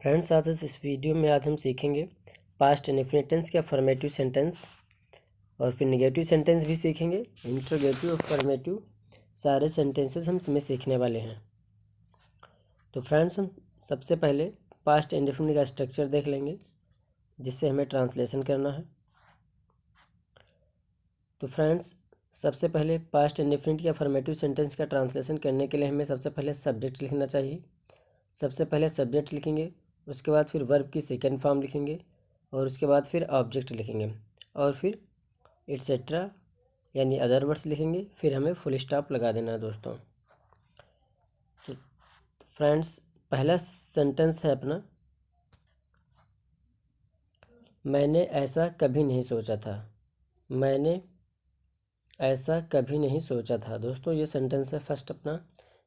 Friends, आज इस video में आज हम सीखेंगे पास्ट इंडेफिनिट टेंस के अफर्मेटिव सेंटेंस और फिर नेगेटिव सेंटेंस भी सीखेंगे। इंट्रोगेटिव, अफर्मेटिव सारे सेंटेंसेस हम इसमें सीखने वाले हैं। तो फ्रेंड्स, हम सबसे पहले पास्ट इंडेफिनिट का स्ट्रक्चर देख लेंगे, जिससे हमें ट्रांसलेशन करना है। तो फ्रेंड्स, सबसे पहले पास्ट इंडेफिनिट के अफर्मेटिव सेंटेंस का ट्रांसलेशन करने के लिए हमें सबसे पहले सब्जेक्ट लिखना चाहिए। सबसे पहले सब्जेक्ट लिखेंगे, उसके बाद फिर वर्ब की सेकेंड फॉर्म लिखेंगे और उसके बाद फिर ऑब्जेक्ट लिखेंगे और फिर एट्सेट्रा यानी अदर वर्ड्स लिखेंगे। फिर हमें फुल स्टॉप लगा देना है दोस्तों। तो फ्रेंड्स, पहला सेंटेंस है अपना, मैंने ऐसा कभी नहीं सोचा था। मैंने ऐसा कभी नहीं सोचा था। दोस्तों, ये सेंटेंस है फर्स्ट अपना।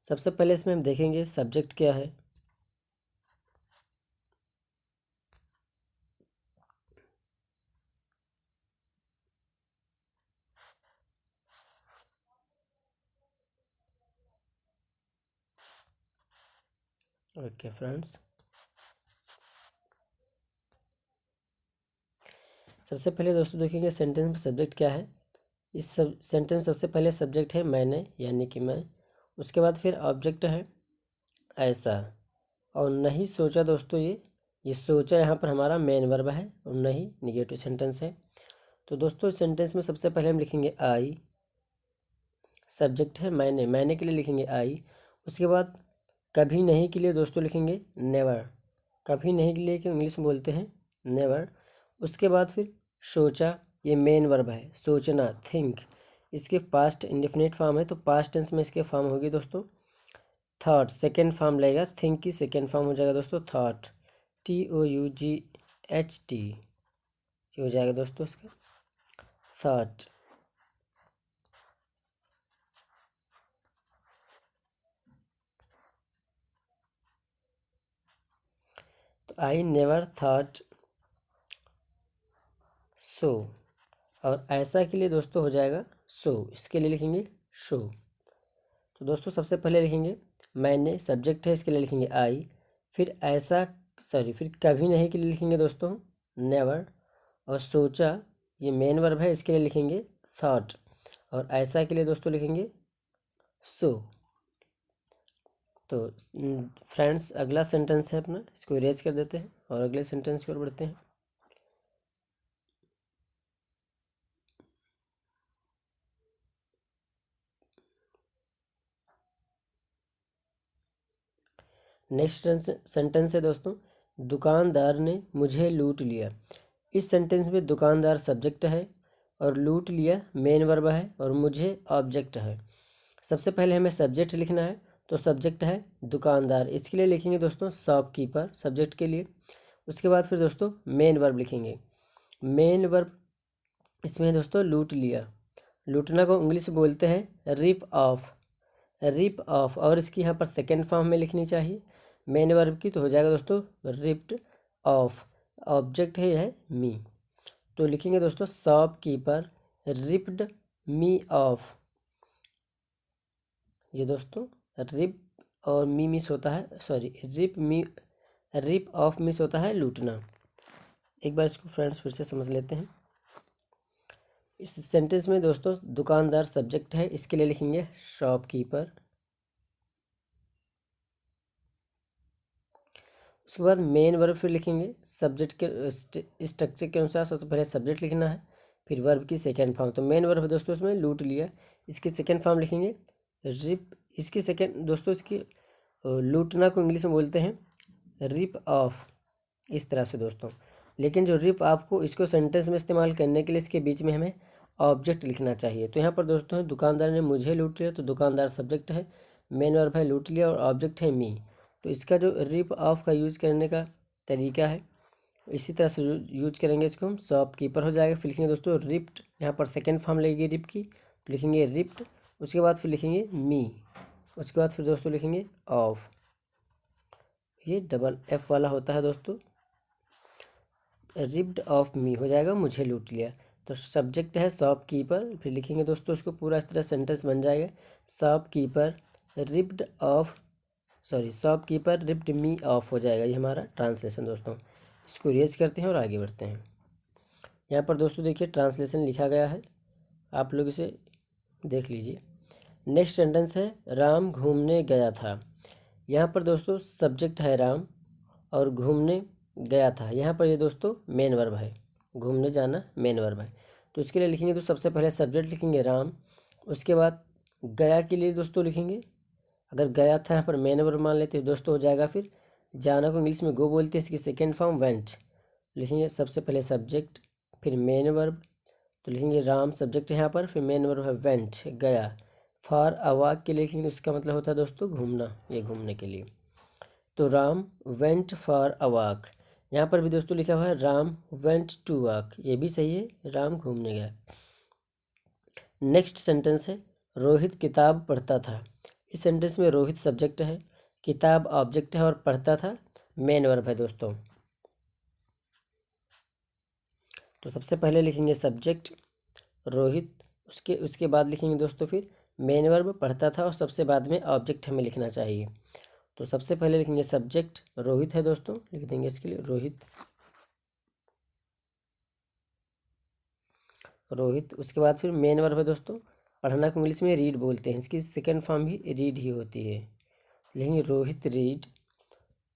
सबसे पहले इसमें हम देखेंगे सब्जेक्ट क्या है। ओके फ्रेंड्स, सबसे पहले दोस्तों देखेंगे सेंटेंस में सब्जेक्ट क्या है। इस सब सेंटेंस सबसे पहले सब्जेक्ट है मैंने यानी कि मैं। उसके बाद फिर ऑब्जेक्ट है ऐसा, और नहीं सोचा। दोस्तों, ये सोचा यहाँ पर हमारा मेन वर्ब है और नहीं निगेटिव सेंटेंस है। तो दोस्तों, इस सेंटेंस में सबसे पहले हम लिखेंगे आई। सब्जेक्ट है मैंने के लिए लिखेंगे आई। उसके बाद कभी नहीं के लिए दोस्तों लिखेंगे नेवर। कभी नहीं के लिए कि इंग्लिश में बोलते हैं नेवर। उसके बाद फिर सोचा, ये मेन वर्ब है सोचना, थिंक। इसके पास्ट इंडेफिनिट फॉर्म है, तो पास्ट टेंस में इसके फॉर्म होगी दोस्तों थॉट। सेकेंड फॉर्म लगेगा, थिंक की सेकेंड फॉर्म हो जाएगा दोस्तों थॉट, TOUGHT हो जाएगा दोस्तों इसका थॉट। तो आई नेवर थॉट सो। और ऐसा के लिए दोस्तों हो जाएगा सो, इसके लिए लिखेंगे शो। तो दोस्तों, सबसे पहले लिखेंगे मैंने, सब्जेक्ट है इसके लिए लिखेंगे आई। फिर ऐसा फिर कभी नहीं के लिए लिखेंगे दोस्तों नेवर। और सोचा, ये मेन वर्ब है, इसके लिए लिखेंगे थॉट। और ऐसा के लिए दोस्तों लिखेंगे सो। तो फ्रेंड्स, अगला सेंटेंस है अपना, इसको इरेज कर देते हैं और अगले सेंटेंस की ओर बढ़ते हैं। नेक्स्ट सेंटेंस है दोस्तों, दुकानदार ने मुझे लूट लिया। इस सेंटेंस में दुकानदार सब्जेक्ट है और लूट लिया मेन वर्ब है और मुझे ऑब्जेक्ट है। सबसे पहले हमें सब्जेक्ट लिखना है, तो सब्जेक्ट है दुकानदार, इसके लिए लिखेंगे दोस्तों शॉपकीपर सब्जेक्ट के लिए। उसके बाद फिर दोस्तों मेन वर्ब लिखेंगे। मेन वर्ब इसमें दोस्तों लूट लिया। लूटना को इंग्लिश में बोलते हैं रिप ऑफ। रिप ऑफ, और इसकी यहाँ पर सेकेंड फॉर्म में लिखनी चाहिए मेन वर्ब की, तो हो जाएगा दोस्तों रिप्ड ऑफ। ऑब्जेक्ट है मी, तो लिखेंगे दोस्तों शॉपकीपर रिप्ड मी ऑफ। ये दोस्तों रिप और मी मिस होता है, रिप ऑफ मिस होता है लूटना। एक बार इसको फ्रेंड्स फिर से समझ लेते हैं। इस सेंटेंस में दोस्तों दुकानदार सब्जेक्ट है, इसके लिए लिखेंगे शॉपकीपर। उसके बाद मेन वर्ब फिर लिखेंगे सब्जेक्ट के स्ट्रक्चर के अनुसार। सबसे पहले सब्जेक्ट लिखना है, फिर वर्ब की सेकेंड फॉर्म। तो मेन वर्ब दोस्तों इसमें लूट लिया, इसकी सेकेंड फॉर्म लिखेंगे रिप। इसकी सेकेंड दोस्तों इसकी लूटना को इंग्लिश में बोलते हैं रिप ऑफ, इस तरह से दोस्तों। लेकिन जो रिप ऑफ को इसको सेंटेंस में इस्तेमाल करने के लिए इसके बीच में हमें ऑब्जेक्ट लिखना चाहिए। तो यहाँ पर दोस्तों दुकानदार ने मुझे लूट लिया, तो दुकानदार सब्जेक्ट है, मेन वर्ब है लूट लिया और ऑब्जेक्ट है मी। तो इसका जो रिप ऑफ का यूज करने का तरीका है, इसी तरह से यूज करेंगे इसको हम शॉपकीपर हो जाएगा। फिर लिखेंगे दोस्तों रिप्ड, यहाँ पर सेकेंड फॉर्म लगेगी रिप की, तो लिखेंगे रिप्ड। उसके बाद फिर लिखेंगे मी। उसके बाद फिर दोस्तों लिखेंगे ऑफ, ये डबल एफ वाला होता है दोस्तों, रिप्ड ऑफ मी हो जाएगा मुझे लूट लिया। तो सब्जेक्ट है शॉपकीपर, फिर लिखेंगे दोस्तों उसको पूरा इस तरह सेंटेंस बन जाएगा shopkeeper ripped off shopkeeper ripped me of हो जाएगा। ये हमारा ट्रांसलेशन दोस्तों। इसको इरेज करते हैं और आगे बढ़ते हैं। यहाँ पर दोस्तों देखिए ट्रांसलेशन लिखा गया है, आप लोग इसे देख लीजिए। नेक्स्ट सेंटेंस है राम घूमने गया था। यहाँ पर दोस्तों सब्जेक्ट है राम और घूमने गया था। यहाँ पर ये दोस्तों मेन वर्ब है, घूमने जाना मेन वर्ब है। तो इसके लिए लिखेंगे तो सबसे पहले सब्जेक्ट लिखेंगे राम, उसके बाद गया के लिए दोस्तों लिखेंगे, अगर गया था यहाँ पर मेन वर्ब मान लेते हैं दोस्तों, हो जाएगा फिर जाना को इंग्लिश में गो बोलते हैं, इसकी सेकेंड फॉर्म वेंट। लिखेंगे सबसे पहले सब्जेक्ट फिर मेन वर्ब, तो लिखेंगे राम सब्जेक्ट यहाँ पर, फिर मेन वर्ब है वेंट गया। फॉर अ वॉक के लिए लिखेंगे, उसका मतलब होता है दोस्तों घूमना, ये घूमने के लिए। तो Ram went for a walk. यहाँ पर भी दोस्तों लिखा हुआ है राम वेंट टू वॉक, ये भी सही है, राम घूमने गया। नेक्स्ट सेंटेंस है रोहित किताब पढ़ता था। इस सेंटेंस में रोहित सब्जेक्ट है, किताब ऑब्जेक्ट है और पढ़ता था मेन वर्ब है दोस्तों। तो सबसे पहले लिखेंगे सब्जेक्ट रोहित, उसके बाद लिखेंगे दोस्तों फिर मेन वर्ब पढ़ता था और सबसे बाद में ऑब्जेक्ट हमें लिखना चाहिए। तो सबसे पहले लिखेंगे सब्जेक्ट रोहित है दोस्तों, लिख देंगे इसके लिए रोहित, रोहित। उसके बाद फिर मेन वर्ब है दोस्तों, पढ़ना को इंग्लिश में रीड बोलते हैं, इसकी सेकंड फॉर्म भी रीड ही होती है, लिखेंगे रोहित रीड।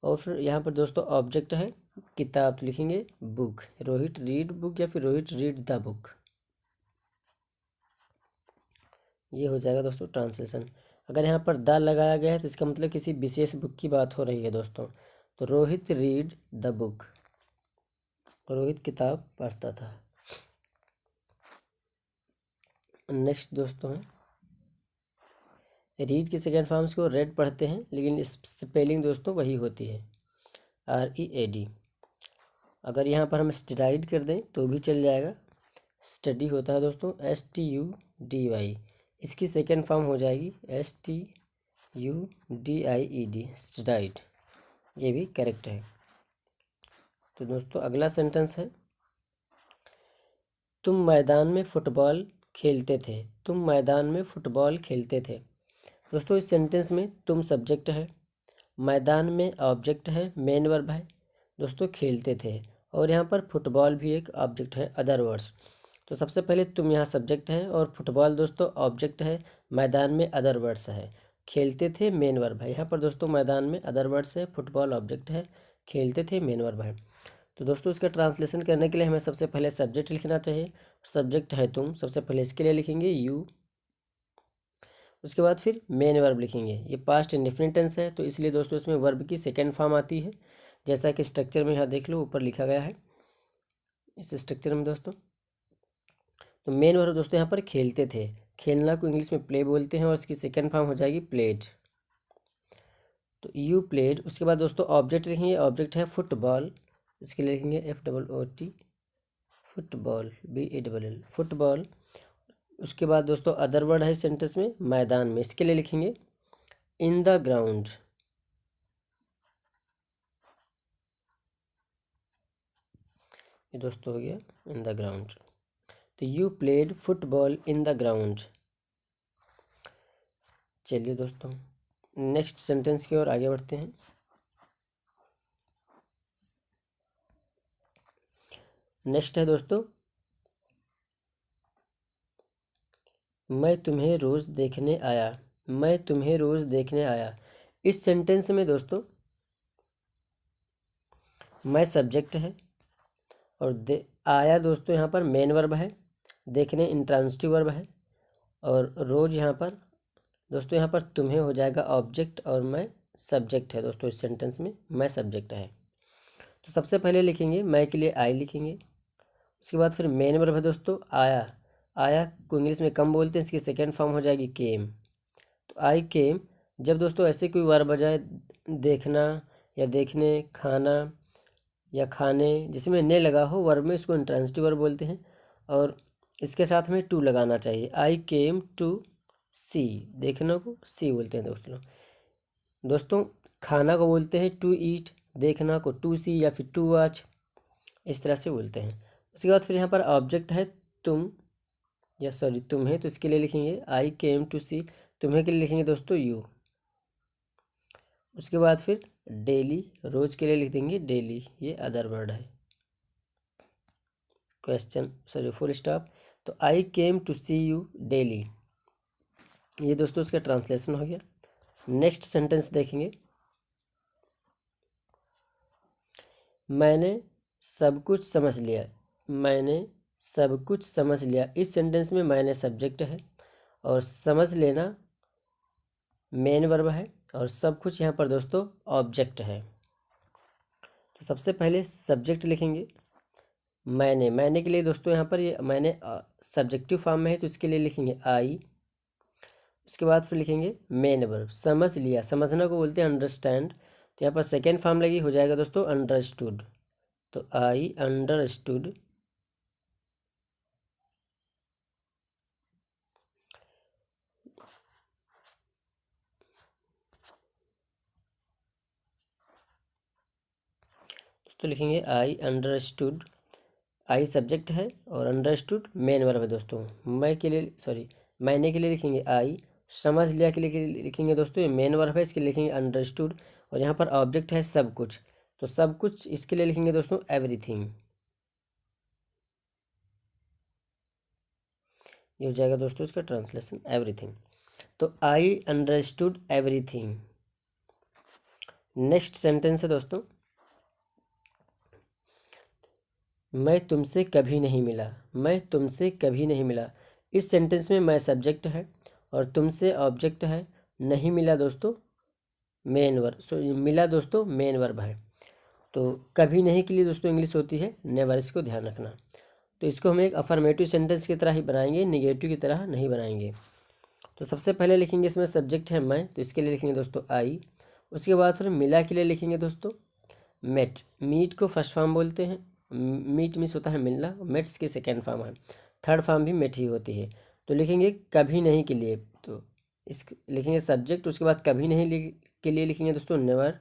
और फिर यहाँ पर दोस्तों ऑब्जेक्ट है किताब, तो लिखेंगे बुक, रोहित रीड बुक या फिर रोहित रीड द बुक। ये हो जाएगा दोस्तों ट्रांसलेशन। अगर यहाँ पर द लगाया गया है तो इसका मतलब किसी विशेष बुक की बात हो रही है दोस्तों। तो Rohit read the book, Rohit किताब पढ़ता था। नेक्स्ट दोस्तों है रीड की सेकेंड फॉर्म्स को रेड पढ़ते हैं, लेकिन स्पेलिंग दोस्तों वही होती है READ। अगर यहाँ पर हम स्टडाइड कर दें तो भी चल जाएगा, स्टडी होता है दोस्तों STUDY, इसकी सेकेंड फॉर्म हो जाएगी STUDIED स्टडाइड, ये भी करेक्ट है। तो दोस्तों अगला सेंटेंस है तुम मैदान में फुटबॉल खेलते थे, तुम मैदान में फुटबॉल खेलते थे। दोस्तों इस सेंटेंस में तुम सब्जेक्ट है, मैदान में ऑब्जेक्ट है, मेन वर्ब है दोस्तों खेलते थे, और यहाँ पर फुटबॉल भी एक ऑब्जेक्ट है अदर वर्ड्स। तो सबसे पहले तुम यहाँ सब्जेक्ट है और फुटबॉल दोस्तों ऑब्जेक्ट है, मैदान में अदर वर्ड्स है, खेलते थे मेन वर्ब है। यहाँ पर दोस्तों मैदान में अदर वर्ड्स है, फुटबॉल ऑब्जेक्ट है, खेलते थे मेन वर्ब है। तो दोस्तों इसका ट्रांसलेशन करने के लिए हमें सबसे पहले सब्जेक्ट लिखना चाहिए, सब्जेक्ट है तुम, सबसे पहले इसके लिए लिखेंगे यू, उसके बाद फिर मेन वर्ब लिखेंगे। ये पास्ट इंडेफिनिट टेंस है तो इसलिए दोस्तों इसमें वर्ब की सेकेंड फॉर्म आती है, जैसा कि स्ट्रक्चर में यहाँ देख लो ऊपर लिखा गया है इस स्ट्रक्चर में दोस्तों। तो मेन वर्ब दोस्तों यहाँ पर खेलते थे, खेलना को इंग्लिश में प्ले बोलते हैं और इसकी सेकेंड फॉर्म हो जाएगी प्लेड, तो यू प्लेड। उसके बाद दोस्तों ऑब्जेक्ट लिखेंगे, ऑब्जेक्ट है फुटबॉल, इसके लिए लिखेंगे FOOT फुटबॉल BALL फुटबॉल। उसके बाद दोस्तों अदर वर्ड है सेंटेंस में मैदान में, इसके लिए लिखेंगे इन द ग्राउंड, ये दोस्तों हो गया इन द ग्राउंड। तो you played football in the ground. चलिए दोस्तों नेक्स्ट सेंटेंस की ओर आगे बढ़ते हैं। नेक्स्ट है दोस्तों मैं तुम्हें रोज़ देखने आया, मैं तुम्हें रोज़ देखने आया। इस सेंटेंस में दोस्तों मैं सब्जेक्ट है और आया दोस्तों यहाँ पर मेन वर्ब है, देखने इंट्रांसिटिव वर्ब है, और रोज़ यहाँ पर दोस्तों यहाँ पर तुम्हें हो जाएगा ऑब्जेक्ट और मैं सब्जेक्ट है दोस्तों। इस सेंटेंस में मैं सब्जेक्ट है। तो सबसे पहले लिखेंगे मैं के लिए आई लिखेंगे, उसके बाद फिर मेन वर्ब है दोस्तों आया, आया को इंग्लिश में कम बोलते हैं, इसकी सेकेंड फॉर्म हो जाएगी केम। तो आई केम, जब दोस्तों ऐसे कोई वर्ब आ जाए देखना या देखने, खाना या खाने, जिसमें ने लगा हो वर्ब में, इसको इंट्रांसिटिव वर्ब बोलते हैं, और इसके साथ में टू लगाना चाहिए। आई केम टू सी, देखना को सी बोलते हैं दोस्तों खाना को बोलते हैं टू ईट, देखना को टू सी या फिर टू वॉच, इस तरह से बोलते हैं। उसके बाद फिर यहाँ पर ऑब्जेक्ट है तुम या सॉरी तुम्हें, तो इसके लिए लिखेंगे आई केम टू सी, तुम्हें के लिए लिखेंगे दोस्तों यू। उसके बाद फिर डेली, रोज के लिए लिख देंगे डेली, ये अदर वर्ड है। Question sorry full stop. तो I came to see you daily, ये दोस्तों इसका ट्रांसलेशन हो गया। नेक्स्ट सेंटेंस देखेंगे, मैंने सब कुछ समझ लिया, मैंने सब कुछ समझ लिया। इस सेंटेंस में मैंने सब्जेक्ट है और समझ लेना मेन वर्ब है और सब कुछ यहाँ पर दोस्तों ऑब्जेक्ट है। तो सबसे पहले सब्जेक्ट लिखेंगे मैंने के लिए दोस्तों यहाँ पर ये मैंने सब्जेक्टिव फॉर्म में है तो इसके लिए लिखेंगे आई। उसके बाद फिर लिखेंगे मेन वर्ब, समझ लिया, समझना को बोलते हैं अंडरस्टैंड, तो यहाँ पर सेकेंड फॉर्म लगी हो जाएगा दोस्तों अंडरस्टूड। तो आई अंडरस्टूड दोस्तों लिखेंगे आई अंडरस्टूड, आई सब्जेक्ट है और अंडरस्टूड मेन वर्ब है दोस्तों। मैं के लिए सॉरी मैंने के लिए लिखेंगे आई, समझ लिया के लिए लिखेंगे दोस्तों ये मेन वर्ब है, इसके लिए लिखेंगे अंडरस्टूड और यहाँ पर ऑब्जेक्ट है सब कुछ, तो सब कुछ इसके लिए लिखेंगे दोस्तों एवरीथिंग। ये हो जाएगा दोस्तों इसका ट्रांसलेशन एवरीथिंग। तो I understood everything. Next sentence है दोस्तों, मैं तुमसे कभी नहीं मिला, मैं तुमसे कभी नहीं मिला। इस सेंटेंस में मैं सब्जेक्ट है और तुमसे ऑब्जेक्ट है, नहीं मिला दोस्तों मेन वर्ब, मिला दोस्तों मेन वर्ब है। तो कभी नहीं के लिए दोस्तों इंग्लिश होती है नेवर, इसको ध्यान रखना। तो इसको हम एक अफर्मेटिव सेंटेंस की तरह ही बनाएंगे, निगेटिव की तरह नहीं बनाएंगे। तो सबसे पहले लिखेंगे इसमें सब्जेक्ट है मैं, तो इसके लिए लिखेंगे दोस्तों आई। उसके बाद फिर मिला के लिए लिखेंगे दोस्तों मेट, मीट को फर्स्ट फॉर्म बोलते हैं, मीट मीन्स होता है मिलना, मेट्स की सेकेंड फॉर्म है, थर्ड फॉर्म भी मेट ही होती है। तो लिखेंगे कभी नहीं के लिए, तो इस लिखेंगे सब्जेक्ट, उसके बाद कभी नहीं के लिए लिखेंगे दोस्तों नेवर,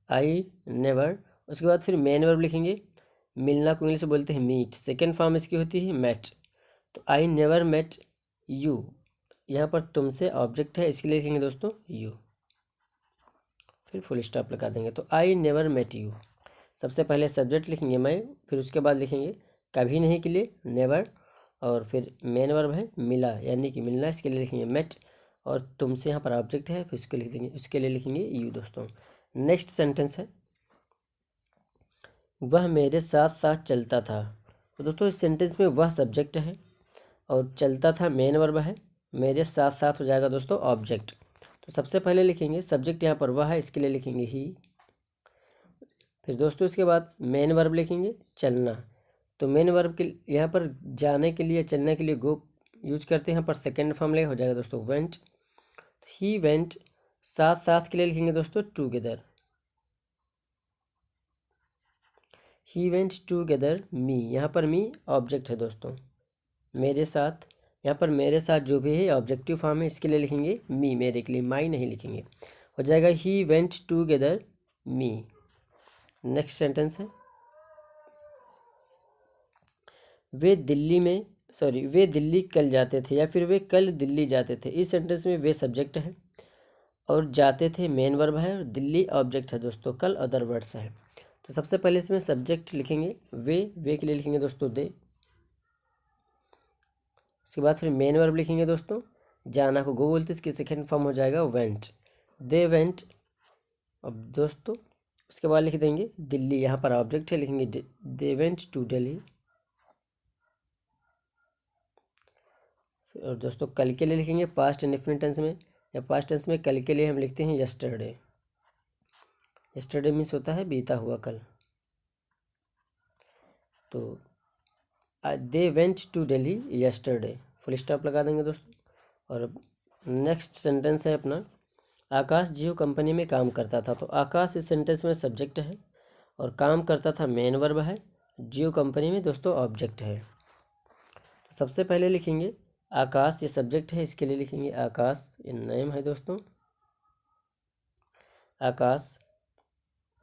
आई नेवर। उसके बाद फिर मेन वर्ब लिखेंगे, मिलना को इंग्लिश में बोलते हैं मीट, सेकेंड फॉर्म इसकी होती है मेट। तो आई नेवर मेट यू, यहाँ पर तुमसे ऑब्जेक्ट है, इसके लिए लिखेंगे दोस्तों यू, फिर फुल स्टॉप लगा देंगे। तो आई नेवर मेट यू, सबसे पहले सब्जेक्ट लिखेंगे मैं, फिर उसके बाद लिखेंगे कभी नहीं के लिए नेवर और फिर मेन वर्ब है मिला यानी कि मिलना, इसके लिए लिखेंगे मेट और तुमसे यहाँ पर ऑब्जेक्ट है, फिर उसको लिख देंगे, उसके लिए लिखेंगे यू दोस्तों। नेक्स्ट सेंटेंस है, वह मेरे साथ साथ चलता था। तो दोस्तों इस सेंटेंस में वह सब्जेक्ट है और चलता था मेन वर्ब है, मेरे साथ साथ हो जाएगा दोस्तों ऑब्जेक्ट। तो सबसे पहले लिखेंगे सब्जेक्ट यहाँ पर वह है, इसके लिए लिखेंगे ही। फिर दोस्तों इसके बाद मेन वर्ब लिखेंगे चलना, तो मेन वर्ब के यहाँ पर जाने के लिए चलने के लिए गो यूज करते हैं, यहाँ पर सेकेंड फॉर्म ले हो जाएगा दोस्तों वेंट, ही वेंट। साथ साथ के लिए लिखेंगे दोस्तों टूगेदर, ही वेंट टूगेदर मी, यहाँ पर मी ऑब्जेक्ट है दोस्तों, मेरे साथ, यहाँ पर मेरे साथ जो भी है ऑब्जेक्टिव फॉर्म है, इसके लिए लिखेंगे मी, मेरे के लिए माई नहीं लिखेंगे, हो जाएगा he went together me. Next sentence है, वे दिल्ली कल जाते थे या फिर वे कल दिल्ली जाते थे। इस सेंटेंस में वे सब्जेक्ट है और जाते थे मेन वर्ब है और दिल्ली ऑब्जेक्ट है दोस्तों, कल अदर वर्ड्स है। तो सबसे पहले इसमें सब्जेक्ट लिखेंगे वे के लिए लिखेंगे दोस्तों दे। उसके बाद फिर मेन वर्ब लिखेंगे दोस्तों, जाना को गो बोलते, इसकी सेकेंड फॉर्म हो जाएगा वेंट, दे वेंट। अब दोस्तों उसके बाद लिख देंगे दिल्ली, यहाँ पर ऑब्जेक्ट है, लिखेंगे दे वेंट टू दिल्ली। और दोस्तों कल के लिए लिखेंगे पास्ट इंडेफिनिट टेंस में, या पास्ट टेंस में कल के लिए हम लिखते हैं यस्टरडे, यस्टरडे मीन्स होता है बीता हुआ कल। तो they went to Delhi yesterday, full stop लगा देंगे दोस्तों। और नेक्स्ट सेंटेंस है अपना, आकाश जियो कंपनी में काम करता था। तो आकाश इस सेंटेंस में सब्जेक्ट है और काम करता था मेन वर्ब है, जियो कंपनी में दोस्तों ऑब्जेक्ट है। तो सबसे पहले लिखेंगे आकाश, ये सब्जेक्ट है, इसके लिए लिखेंगे आकाश, ये नेम है दोस्तों आकाश।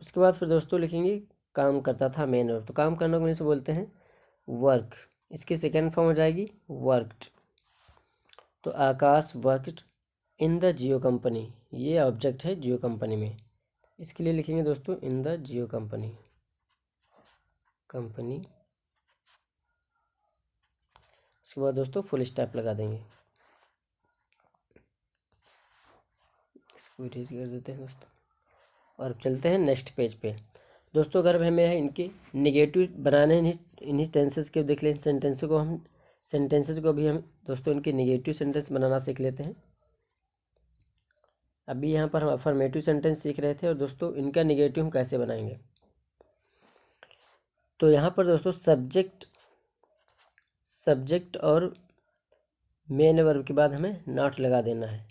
उसके बाद फिर दोस्तों लिखेंगे काम करता था मेन वर्ब, तो काम करने को इसे बोलते हैं वर्क, इसकी सेकेंड फॉर्म हो जाएगी वर्कड। तो Akash worked in the Jio company, ये ऑब्जेक्ट है जियो कंपनी में, इसके लिए लिखेंगे दोस्तों इन द जियो कंपनी। उसके बाद दोस्तों फुल स्टॉप लगा देंगे। इसको इरेज कर देते हैं दोस्तों, और अब चलते हैं नेक्स्ट पेज पे। दोस्तों अगर हमें इनके निगेटिव बनाने हैं, इन्हीं टेंसेस के देख लें, सेंटेंसेस को भी हम दोस्तों इनके निगेटिव सेंटेंस बनाना सीख लेते हैं। अभी यहाँ पर हम अफर्मेटिव सेंटेंस सीख रहे थे, और दोस्तों इनका निगेटिव हम कैसे बनाएंगे। तो यहाँ पर दोस्तों सब्जेक्ट और मेन वर्ब के बाद हमें नॉट लगा देना है।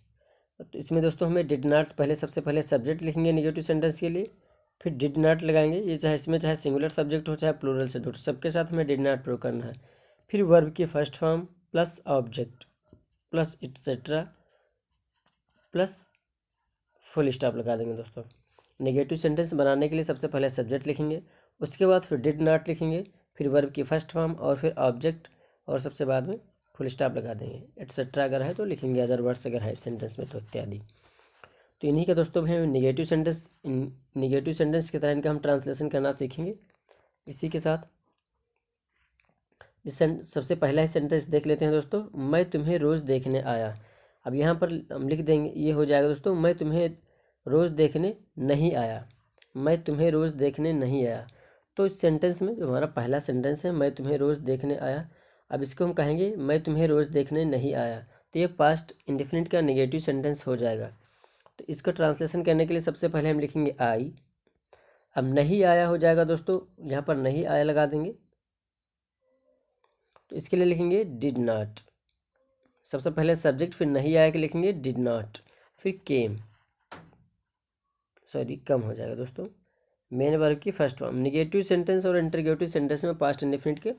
तो इसमें दोस्तों हमें डिड नॉट, पहले सबसे पहले सब्जेक्ट लिखेंगे निगेटिव सेंटेंस के लिए, फिर डिड नॉट लगाएंगे। ये चाहे सिंगुलर सब्जेक्ट हो चाहे प्लूरल सब्जेक्ट हो, सबके साथ हमें डिड नॉट प्रयोग करना है। फिर वर्ब की first form plus object plus etcetera plus full stop लगा देंगे दोस्तों। नेगेटिव सेंटेंस बनाने के लिए सबसे पहले सब्जेक्ट लिखेंगे, उसके बाद फिर डिड नॉट लिखेंगे, फिर वर्ब की फर्स्ट फॉर्म और फिर ऑब्जेक्ट, और सबसे बाद में फुल स्टॉप लगा देंगे। एटसेट्रा अगर है तो लिखेंगे, अदर वर्ड्स अगर है सेंटेंस में तो इत्यादि। तो इन्हीं का दोस्तों भी निगेटिव सेंटेंस की तरह इनका हम ट्रांसलेशन करना सीखेंगे। इसी के साथ सबसे पहला ही सेंटेंस देख लेते हैं दोस्तों, मैं तुम्हें रोज़ देखने आया। अब यहाँ पर हम लिख देंगे, ये हो जाएगा दोस्तों, मैं तुम्हें रोज़ देखने नहीं आया। मैं तुम्हें रोज़ देखने नहीं आया। तो इस सेंटेंस में जो हमारा पहला सेंटेंस है, मैं तुम्हें रोज़ देखने आया, अब इसको हम कहेंगे मैं तुम्हें रोज़ देखने नहीं आया, तो ये पास्ट इंडेफिनिट का नेगेटिव सेंटेंस हो जाएगा। तो इसका ट्रांसलेशन करने के लिए सबसे पहले हम लिखेंगे आई। अब नहीं आया हो जाएगा दोस्तों, यहाँ पर नहीं आया लगा देंगे, तो इसके लिए लिखेंगे डिड नॉट। सबसे पहले सब्जेक्ट, फिर नहीं आया के लिखेंगे डिड नॉट, फिर केम, कम हो जाएगा दोस्तों। मेन वर्ब की फर्स्ट फॉर्म, निगेटिव सेंटेंस और इंटरगेटिव सेंटेंस में पास्ट इंडेफिनिट के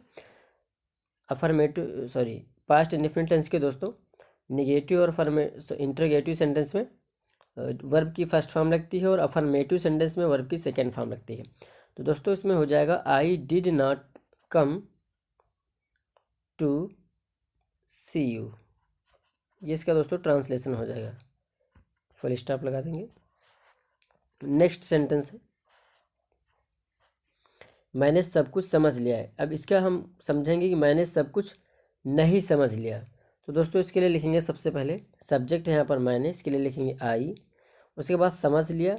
पास्ट इंडेफिनिट टेंस के दोस्तों निगेटिव और इंटरगेटिव सेंटेंस में वर्ब की फर्स्ट फॉर्म लगती है, और अफर्मेटिव सेंटेंस में वर्ब की सेकेंड फॉर्म लगती है। तो दोस्तों इसमें हो जाएगा I did not come to see you, ये इसका दोस्तों ट्रांसलेशन हो जाएगा। फुल स्टॉप लगा देंगे। नेक्स्ट सेंटेंस है, मैंने सब कुछ समझ लिया है। अब इसका हम समझेंगे कि मैंने सब कुछ नहीं समझ लिया। तो दोस्तों इसके लिए लिखेंगे सबसे पहले सब्जेक्ट है यहाँ पर मैंने, इसके लिए लिखेंगे आई, उसके बाद समझ लिया।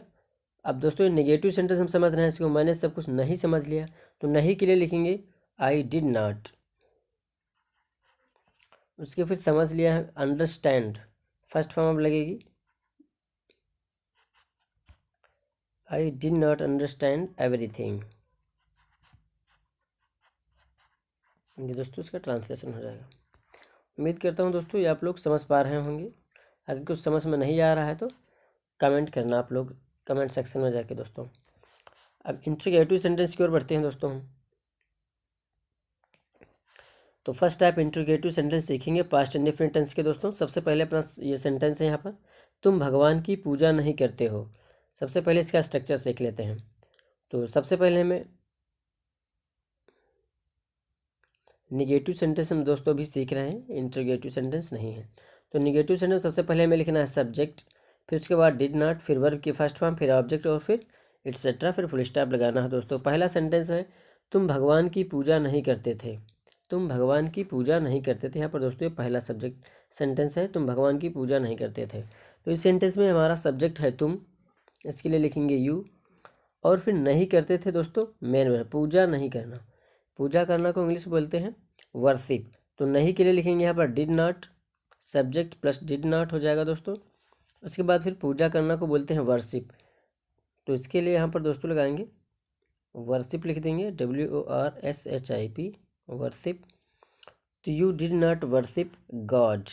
अब दोस्तों नेगेटिव सेंटेंस हम समझ रहे हैं इसको, मैंने सब कुछ नहीं समझ लिया, तो नहीं के लिए लिखेंगे आई डिड नॉट। उसके फिर समझ लिया है अंडरस्टैंड, फर्स्ट फॉर्म अब लगेगी आई डिड नॉट अंडरस्टैंड एवरीथिंग। ये दोस्तों इसका ट्रांसलेशन हो जाएगा। उम्मीद करता हूँ दोस्तों ये आप लोग समझ पा रहे होंगे। अगर कुछ समझ में नहीं आ रहा है तो कमेंट करना आप लोग कमेंट सेक्शन में जाके दोस्तों। अब इंटरगेटिव सेंटेंस की ओर बढ़ते हैं दोस्तों हम। तो फर्स्ट टाइप इंटरगेटिव सेंटेंस सीखेंगे पास्ट इंडेफिनिट टेंस के दोस्तों। सबसे पहले अपना ये सेंटेंस है यहाँ पर, तुम भगवान की पूजा नहीं करते हो। सबसे पहले इसका स्ट्रक्चर सीख लेते हैं। तो सबसे पहले हमें निगेटिव सेंटेंस हम दोस्तों अभी सीख रहे हैं, इंटरगेटिव सेंटेंस नहीं है। तो निगेटिव सेंटेंस सबसे पहले हमें लिखना है सब्जेक्ट, फिर उसके बाद डिड नॉट, फिर वर्ब की फर्स्ट फॉर्म, फिर ऑब्जेक्ट, और फिर एटसेट्रा, फिर फुल स्टॉप लगाना है दोस्तों। पहला सेंटेंस है, तुम भगवान की पूजा नहीं करते थे। तुम भगवान की पूजा नहीं करते थे, यहाँ पर दोस्तों ये पहला सब्जेक्ट सेंटेंस है, तुम भगवान की पूजा नहीं करते थे। तो इस सेंटेंस में हमारा सब्जेक्ट है तुम, इसके लिए लिखेंगे यू, और फिर नहीं करते थे दोस्तों मेन वर्ब, पूजा नहीं करना, पूजा करना को इंग्लिश बोलते हैं वर्शिप। तो नहीं के लिए लिखेंगे यहाँ पर did not, subject plus did not हो जाएगा दोस्तों। उसके बाद फिर पूजा करना को बोलते हैं वर्शिप, तो इसके लिए यहाँ पर दोस्तों लगाएंगे वर्शिप, लिख देंगे WORSHIP, वर्शिप। तो you did not worship God,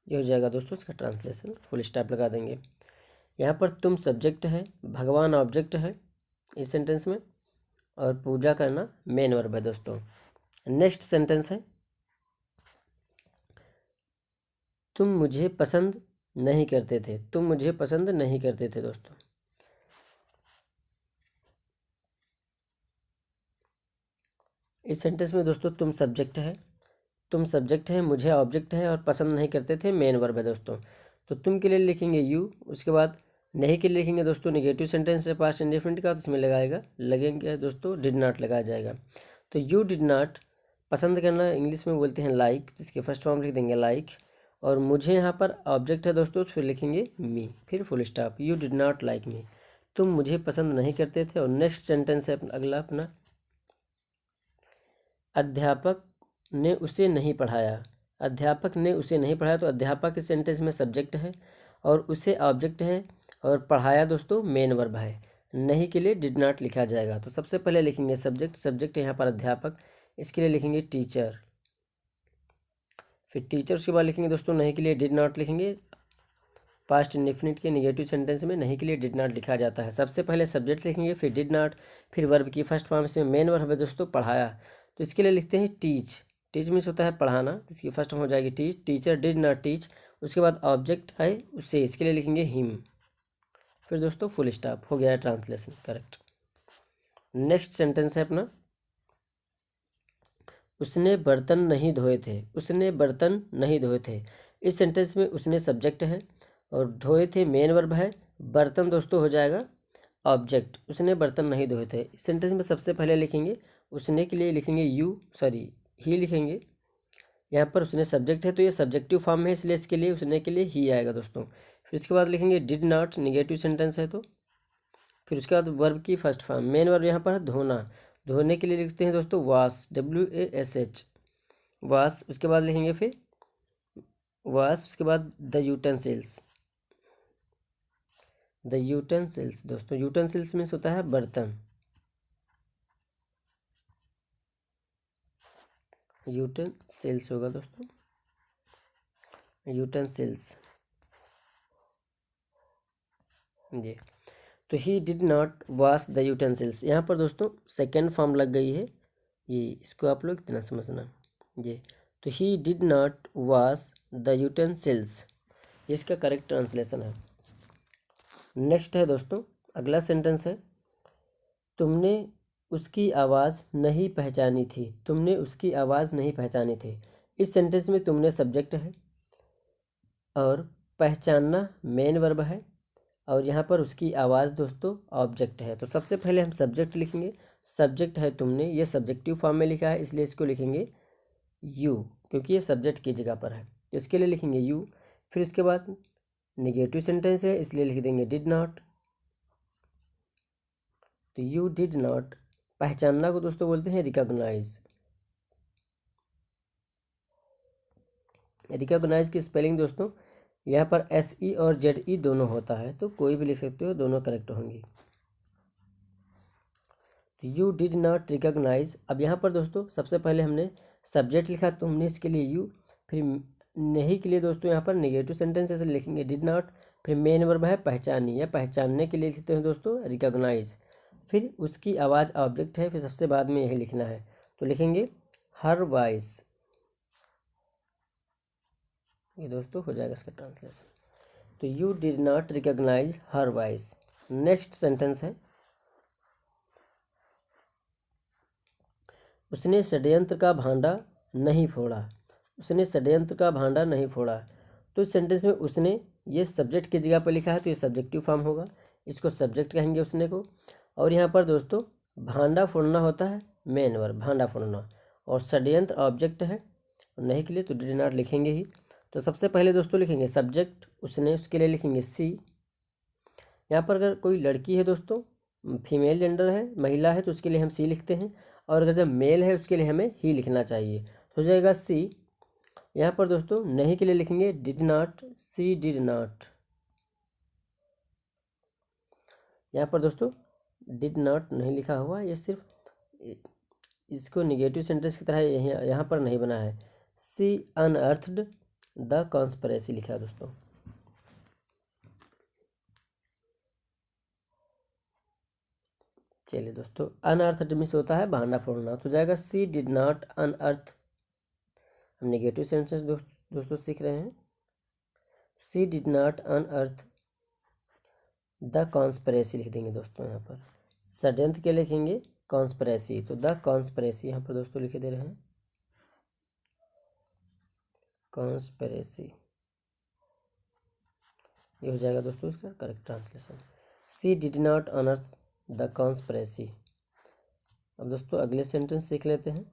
ये हो जाएगा दोस्तों इसका ट्रांसलेशन। फुल स्टॉप लगा देंगे। यहाँ पर तुम सब्जेक्ट है, भगवान ऑब्जेक्ट है इस सेंटेंस में, और पूजा करना मेन वर्ब है दोस्तों। नेक्स्ट सेंटेंस है, तुम मुझे पसंद नहीं करते थे। तुम मुझे पसंद नहीं करते थे दोस्तों। इस सेंटेंस में दोस्तों तुम सब्जेक्ट है, मुझे ऑब्जेक्ट है, और पसंद नहीं करते थे मेन वर्ब है दोस्तों। तो तुम के लिए लिखेंगे यू, उसके बाद नहीं के लिए लिखेंगे दोस्तों नेगेटिव सेंटेंस है पास्ट इंडेफिनिट का, तो इसमें लगेंगे दोस्तों डिड नॉट लगाया जाएगा। तो यू डिड नॉट, पसंद करना इंग्लिश में बोलते हैं लाइक, इसके फर्स्ट फॉर्म लिख देंगे लाइक, और मुझे यहाँ पर ऑब्जेक्ट है दोस्तों, फिर लिखेंगे मी, फिर full stop. You did not like मी, तुम मुझे पसंद नहीं करते थे। और नेक्स्ट सेंटेंस है अगला अपना, अध्यापक ने उसे नहीं पढ़ाया। अध्यापक ने उसे नहीं पढ़ाया, तो अध्यापक इस सेंटेंस में सब्जेक्ट है और उसे ऑब्जेक्ट है, और पढ़ाया दोस्तों मेन वर्ब है। नहीं के लिए डिड नॉट लिखा जाएगा। तो सबसे पहले लिखेंगे सब्जेक्ट, सब्जेक्ट यहाँ पर अध्यापक, इसके लिए लिखेंगे टीचर, फिर टीचर, उसके बाद लिखेंगे दोस्तों नहीं के लिए डिड नॉट लिखेंगे। पास्ट इंडेफिनिट के नेगेटिव सेंटेंस में नहीं के लिए डिड नॉट लिखा जाता है। सबसे पहले सब्जेक्ट लिखेंगे, फिर डिड नॉट, फिर वर्ब की फर्स्ट फॉर्म, इसमें मेन वर्ब है दोस्तों पढ़ाया, तो इसके लिए लिखते हैं टीच। टीच मीन्स होता है पढ़ाना, इसकी फर्स्ट फॉर्म हो जाएगी teach. Teacher did not teach, उसके बाद ऑब्जेक्ट है उससे, इसके लिए लिखेंगे हिम, फिर दोस्तों फुल स्टॉप। हो गया है ट्रांसलेशन करेक्ट। नेक्स्ट सेंटेंस है अपना, उसने बर्तन नहीं धोए थे। उसने बर्तन नहीं धोए थे, इस सेंटेंस में उसने सब्जेक्ट है और धोए थे मेन वर्ब है, बर्तन दोस्तों हो जाएगा ऑब्जेक्ट। उसने बर्तन नहीं धोए थे, इस सेंटेंस में सबसे पहले लिखेंगे उसने के लिए लिखेंगे ही लिखेंगे। यहाँ पर उसने सब्जेक्ट है तो ये सब्जेक्टिव फॉर्म में है, इसलिए इसके लिए उसने के लिए ही आएगा दोस्तों। फिर उसके बाद लिखेंगे डिड नॉट, निगेटिव सेंटेंस है तो। फिर उसके बाद वर्ब की फर्स्ट फॉर्म, मेन वर्ब यहाँ पर है धोना, धोने के लिए लिखते हैं दोस्तों वाश, WASH वाश। उसके बाद लिखेंगे फिर वाश, उसके बाद द यूटेंसिल्स, द यूटेंसिल्स दोस्तों, यूटेंसिल्स मीन्स होता है बर्तन, यूटेंसिल्स होगा दोस्तों, यूटेंसिल्स जी। तो he did not wash the utensils, यहाँ पर दोस्तों सेकेंड फॉर्म लग गई है, ये इसको आप लोग इतना समझना जी। तो he did not wash the utensils, ये इसका करेक्ट ट्रांसलेशन है। नेक्स्ट है दोस्तों अगला सेंटेंस है, तुमने उसकी आवाज़ नहीं पहचानी थी। तुमने उसकी आवाज़ नहीं पहचानी थी, इस सेंटेंस में तुमने सब्जेक्ट है और पहचानना मेन वर्ब है, और यहाँ पर उसकी आवाज़ दोस्तों ऑब्जेक्ट है। तो सबसे पहले हम सब्जेक्ट लिखेंगे, सब्जेक्ट है तुमने, ये सब्जेक्टिव फॉर्म में लिखा है इसलिए इसको लिखेंगे यू, क्योंकि ये सब्जेक्ट की जगह पर है, तो इसके लिए लिखेंगे यू। फिर उसके बाद नेगेटिव सेंटेंस है इसलिए लिख देंगे डिड नॉट, तो यू डिड नॉट। पहचानना को दोस्तों बोलते हैं रिकॉग्नाइज, रिकॉग्नाइज की स्पेलिंग दोस्तों यहाँ पर SE और ZE दोनों होता है, तो कोई भी लिख सकते हो, दोनों करेक्ट होंगी। यू डिड नॉट रिकॉग्नाइज, अब यहाँ पर दोस्तों सबसे पहले हमने सब्जेक्ट लिखा, तुमने इसके लिए यू, फिर नहीं के लिए दोस्तों यहाँ पर नेगेटिव सेंटेंस ऐसे लिखेंगे डिड नॉट, फिर मेन वर्ब है पहचानी, या पहचानने के लिए लिखते हैं दोस्तों रिकॉग्नाइज, फिर उसकी आवाज़ ऑब्जेक्ट है, फिर सबसे बाद में यही लिखना है, तो लिखेंगे हर वॉइस, ये दोस्तों हो जाएगा इसका ट्रांसलेशन। तो you did not recognise her voice. Next sentence है, उसने षड्यंत्र का भांडा नहीं फोड़ा। उसने षड्यंत्र का भांडा नहीं फोड़ा, तो इस सेंटेंस में उसने ये सब्जेक्ट की जगह पर लिखा है तो ये सब्जेक्टिव फॉर्म होगा, इसको सब्जेक्ट कहेंगे उसने को। और यहाँ पर दोस्तों भांडा फोड़ना होता है मेन वर्ब, भांडा फोड़ना, और षड्यंत्र ऑब्जेक्ट है, नहीं के लिए तो डिड नॉट लिखेंगे ही। तो सबसे पहले दोस्तों लिखेंगे सब्जेक्ट उसने, उसके लिए लिखेंगे सी। यहाँ पर अगर कोई लड़की है दोस्तों, फीमेल जेंडर है, महिला है, तो उसके लिए हम सी लिखते हैं, और अगर जब मेल है उसके लिए हमें ही लिखना चाहिए, तो हो जाएगा सी। यहाँ पर दोस्तों नहीं के लिए लिखेंगे did not, she did not. यहाँ पर दोस्तों डिड नॉट नहीं लिखा हुआ, ये सिर्फ इसको निगेटिव सेंटेंस की तरह यहाँ पर नहीं बना है। सी अनअर्थड द कॉन्स्पिरेसी लिखा है दोस्तों। चलिए दोस्तों, अनअर्थड मीन्स होता है भांडा फोड़ना, तो जाएगा सी डिड नॉट अनअर्थ। हम नेगेटिव सेंटेंस दोस्तों सीख रहे हैं। She did not unearth the conspiracy लिख देंगे दोस्तों, यहाँ पर षड्यंत्र के लिखेंगे कॉन्स्पिरेसी, तो द कॉन्स्पिरेसी यहाँ पर दोस्तों लिखे दे रहे हैं कॉन्स्पिरेसी। ये हो जाएगा दोस्तों इसका correct translation. She did not unearth the conspiracy. अब दोस्तों अगले सेंटेंस सीख लेते हैं।